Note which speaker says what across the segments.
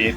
Speaker 1: 1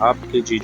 Speaker 1: ½ kg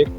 Speaker 1: 1